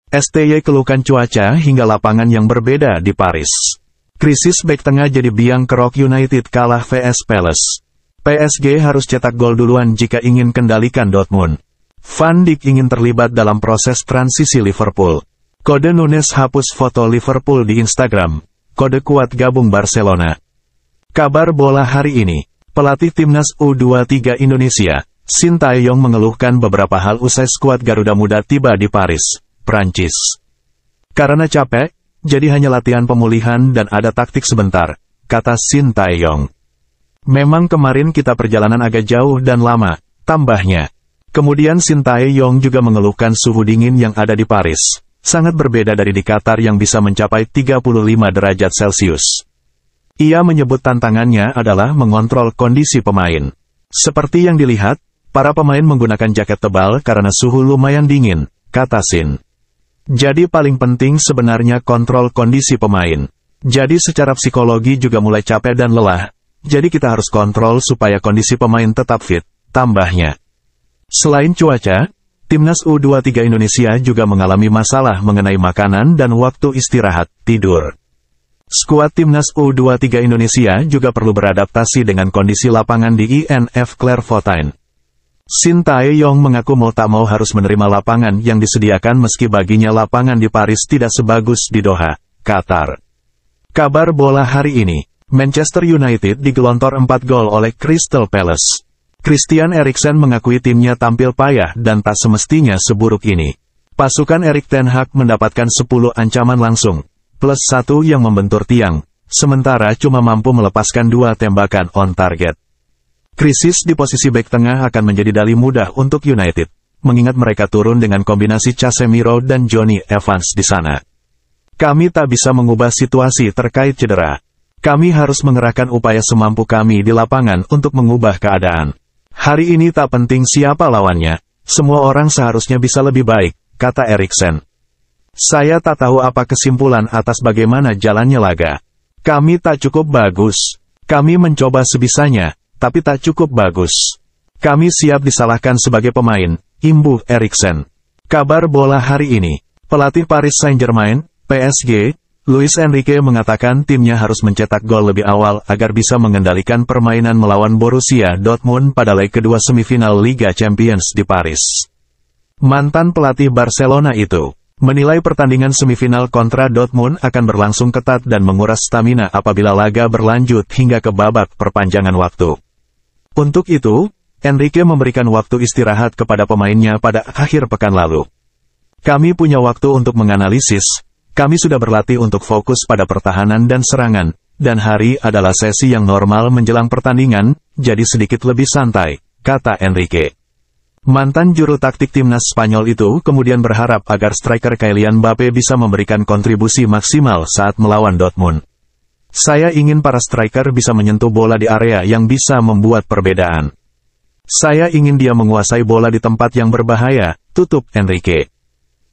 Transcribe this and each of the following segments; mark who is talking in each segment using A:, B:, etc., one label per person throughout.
A: STY keluhkan cuaca hingga lapangan yang berbeda di Paris. Krisis bek tengah jadi biang kerok United kalah vs Palace. PSG harus cetak gol duluan jika ingin kendalikan Dortmund. Van Dijk ingin terlibat dalam proses transisi Liverpool. Kode Nunes hapus foto Liverpool di Instagram. Kode kuat gabung Barcelona. Kabar bola hari ini. Pelatih Timnas U23 Indonesia, Sintayong mengeluhkan beberapa hal usai skuad Garuda Muda tiba di Paris, Prancis. Karena capek, jadi hanya latihan pemulihan dan ada taktik sebentar, kata Sintayong. Memang kemarin kita perjalanan agak jauh dan lama, tambahnya. Kemudian Sintayong juga mengeluhkan suhu dingin yang ada di Paris, sangat berbeda dari di Qatar yang bisa mencapai 35 derajat Celcius. Ia menyebut tantangannya adalah mengontrol kondisi pemain. Seperti yang dilihat, para pemain menggunakan jaket tebal karena suhu lumayan dingin, kata Sin. Jadi paling penting sebenarnya kontrol kondisi pemain. Jadi secara psikologi juga mulai capek dan lelah, jadi kita harus kontrol supaya kondisi pemain tetap fit, tambahnya. Selain cuaca, Timnas U23 Indonesia juga mengalami masalah mengenai makanan dan waktu istirahat, tidur. Skuad Timnas U23 Indonesia juga perlu beradaptasi dengan kondisi lapangan di INF Clairefontaine. Sintayong mengaku mau tak mau harus menerima lapangan yang disediakan meski baginya lapangan di Paris tidak sebagus di Doha, Qatar. Kabar bola hari ini, Manchester United digelontor 4 gol oleh Crystal Palace. Christian Eriksen mengakui timnya tampil payah dan tak semestinya seburuk ini. Pasukan Erik ten Hag mendapatkan 10 ancaman langsung, plus 1 yang membentur tiang, sementara cuma mampu melepaskan 2 tembakan on target. Krisis di posisi bek tengah akan menjadi dalih mudah untuk United, mengingat mereka turun dengan kombinasi Casemiro dan Johnny Evans di sana. Kami tak bisa mengubah situasi terkait cedera. Kami harus mengerahkan upaya semampu kami di lapangan untuk mengubah keadaan. Hari ini tak penting siapa lawannya, semua orang seharusnya bisa lebih baik, kata Eriksen. Saya tak tahu apa kesimpulan atas bagaimana jalannya laga. Kami tak cukup bagus. Kami mencoba sebisanya, tapi tak cukup bagus. Kami siap disalahkan sebagai pemain, imbuh Eriksen. Kabar bola hari ini. Pelatih Paris Saint-Germain, PSG, Luis Enrique mengatakan timnya harus mencetak gol lebih awal agar bisa mengendalikan permainan melawan Borussia Dortmund pada leg kedua semifinal Liga Champions di Paris. Mantan pelatih Barcelona itu menilai pertandingan semifinal kontra Dortmund akan berlangsung ketat dan menguras stamina apabila laga berlanjut hingga ke babak perpanjangan waktu. Untuk itu, Enrique memberikan waktu istirahat kepada pemainnya pada akhir pekan lalu. Kami punya waktu untuk menganalisis, kami sudah berlatih untuk fokus pada pertahanan dan serangan, dan hari adalah sesi yang normal menjelang pertandingan, jadi sedikit lebih santai, kata Enrique. Mantan juru taktik timnas Spanyol itu kemudian berharap agar striker Kylian Mbappe bisa memberikan kontribusi maksimal saat melawan Dortmund. Saya ingin para striker bisa menyentuh bola di area yang bisa membuat perbedaan. Saya ingin dia menguasai bola di tempat yang berbahaya, tutup Enrique.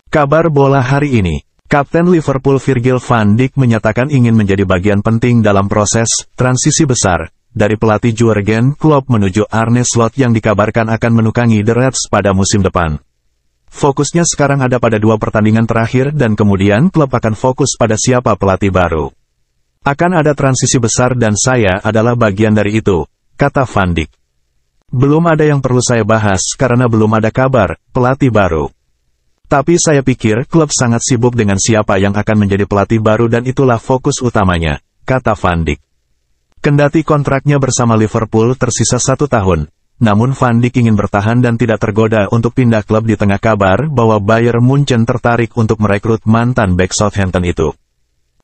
A: Kabar bola hari ini. Kapten Liverpool Virgil van Dijk menyatakan ingin menjadi bagian penting dalam proses transisi besar dari pelatih Jurgen Klopp menuju Arne Slot yang dikabarkan akan menukangi The Reds pada musim depan. Fokusnya sekarang ada pada 2 pertandingan terakhir dan kemudian klub akan fokus pada siapa pelatih baru. Akan ada transisi besar dan saya adalah bagian dari itu, kata Van Dijk. Belum ada yang perlu saya bahas karena belum ada kabar pelatih baru. Tapi saya pikir klub sangat sibuk dengan siapa yang akan menjadi pelatih baru dan itulah fokus utamanya, kata Van Dijk. Kendati kontraknya bersama Liverpool tersisa 1 tahun, namun Van Dijk ingin bertahan dan tidak tergoda untuk pindah klub di tengah kabar bahwa Bayern Munchen tertarik untuk merekrut mantan bek Southampton itu.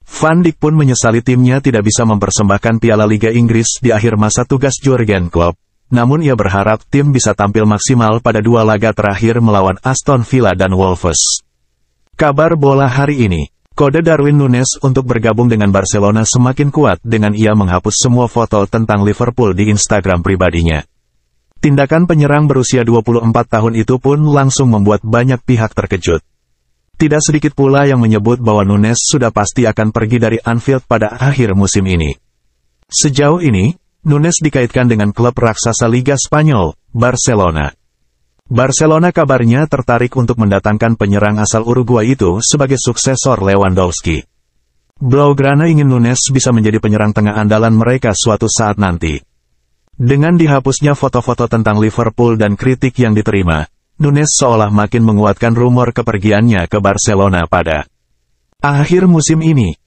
A: Van Dijk pun menyesali timnya tidak bisa mempersembahkan Piala Liga Inggris di akhir masa tugas Jurgen Klopp. Namun ia berharap tim bisa tampil maksimal pada 2 laga terakhir melawan Aston Villa dan Wolves. Kabar bola hari ini. Kode Darwin Nunes untuk bergabung dengan Barcelona semakin kuat dengan ia menghapus semua foto tentang Liverpool di Instagram pribadinya. Tindakan penyerang berusia 24 tahun itu pun langsung membuat banyak pihak terkejut. Tidak sedikit pula yang menyebut bahwa Nunes sudah pasti akan pergi dari Anfield pada akhir musim ini. Sejauh ini, Nunes dikaitkan dengan klub raksasa Liga Spanyol, Barcelona. Barcelona kabarnya tertarik untuk mendatangkan penyerang asal Uruguay itu sebagai suksesor Lewandowski. Blaugrana ingin Nunes bisa menjadi penyerang tengah andalan mereka suatu saat nanti. Dengan dihapusnya foto-foto tentang Liverpool dan kritik yang diterima, Nunes seolah makin menguatkan rumor kepergiannya ke Barcelona pada akhir musim ini.